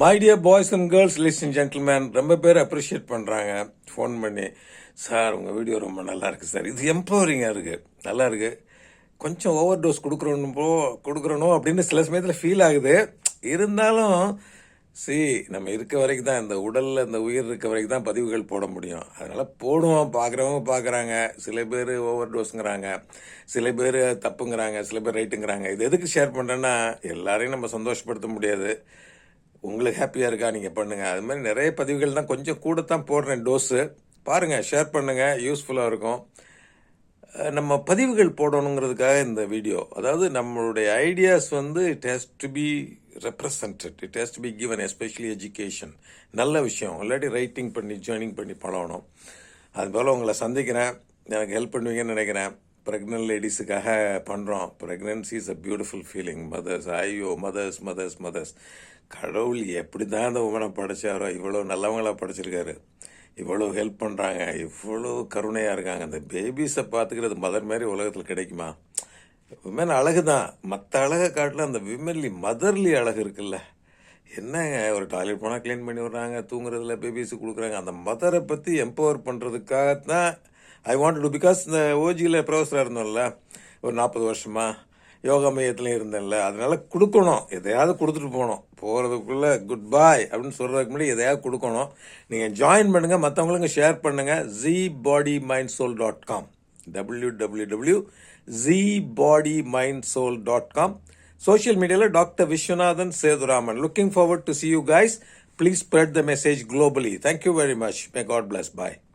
My dear boys and girls, ladies and gentleman, ரொம்ப பேர் appreciate பண்ணுறாங்க ஃபோன் பண்ணி. சார் உங்கள் வீடியோ ரொம்ப நல்லா இருக்குது சார், இது எம்பவரிங்காக இருக்குது, நல்லா இருக்குது, கொஞ்சம் ஓவர் டோஸ் கொடுக்குறனோ அப்படின்னு சில சமயத்தில் ஃபீல் ஆகுது. இருந்தாலும் நம்ம இருக்க வரைக்கும் தான், இந்த உடலில் இந்த உயிர் இருக்க வரைக்கும் தான் பதிவுகள் போட முடியும். அதனால் போடுவோம், பார்க்குறவங்க பார்க்குறாங்க. சில பேர் ஓவர் டோஸுங்கிறாங்க, சில பேர் தப்புங்கிறாங்க, சில பேர் ரைட்டுங்கிறாங்க. இது எதுக்கு ஷேர் பண்ணுறேன்னா, எல்லாரையும் நம்ம சந்தோஷப்படுத்த முடியாது. உங்களுக்கு ஹாப்பியாக இருக்கா, நீங்கள் பண்ணுங்கள். அது மாதிரி நிறைய பதிவுகள் தான், கொஞ்சம் கூட தான் போடுறேன் டோஸு. பாருங்கள், ஷேர் பண்ணுங்கள், யூஸ்ஃபுல்லாக இருக்கும். நம்ம பதிவுகள் போடணுங்கிறதுக்காக இந்த வீடியோ. அதாவது நம்மளுடைய ideas it has to be represented, it has to be given, especially education. நல்ல விஷயம், இல்லாட்டி ரைட்டிங் பண்ணி ஜாயினிங் பண்ணி பழகணும். அதுபோல் உங்களை சந்திக்கிறேன், எனக்கு ஹெல்ப் பண்ணுவீங்கன்னு நினைக்கிறேன். ப்ரெக்னென்ட் லேடிஸுக்காக பண்ணுறோம். Pregnancy is a beautiful feeling. Mothers, ஐயோ மதர்ஸ் மதர்ஸ் மதர்ஸ், கடவுள் எப்படி தான் அந்த உமனை படைச்சாரோ, இவ்வளோ நல்லவங்களாக படைச்சிருக்காரு, இவ்வளோ ஹெல்ப் பண்ணுறாங்க, இவ்வளோ கருணையாக இருக்காங்க. அந்த பேபிஸை பார்த்துக்கிறது மதர் மாதிரி உலகத்தில் கிடைக்குமா? விமன் அழகு தான், மற்ற அழகை காட்டில் அந்த விமன்லி மதர்லி அழகு இருக்குல்ல. என்னங்க, ஒரு டாய்லெட் போனால் க்ளீன் பண்ணி விட்றாங்க, தூங்குறதுல பேபிஸுக்கு கொடுக்குறாங்க. அந்த மதரை பற்றி எம்பவர் பண்ணுறதுக்காகத்தான் ஐ வாண்ட் டு. பிகாஸ் இந்த ஓஜியில் ப்ரொஃபஸராக இருந்தோம்ல ஒரு 40 வருஷமா, யோகா மையத்துலையும் இருந்தேன்ல, அதனால கொடுக்கணும், எதையாவது கொடுத்துட்டு போகிறதுக்குள்ளே குட் பாய் அப்படின்னு சொல்கிறதுக்கு முன்னாடி எதையாவது கொடுக்கணும். நீங்கள் ஜாயின் பண்ணுங்கள், மற்றவங்களுக்கு ஷேர் பண்ணுங்கள். zbodymindssoul.com, www.zbodymindssoul.com. சோஷியல் மீடியாவில் doctor Viswanathan Sethuraman. Looking forward to see you guys. Please spread the message globally. Thank you very much. May God bless. Bye.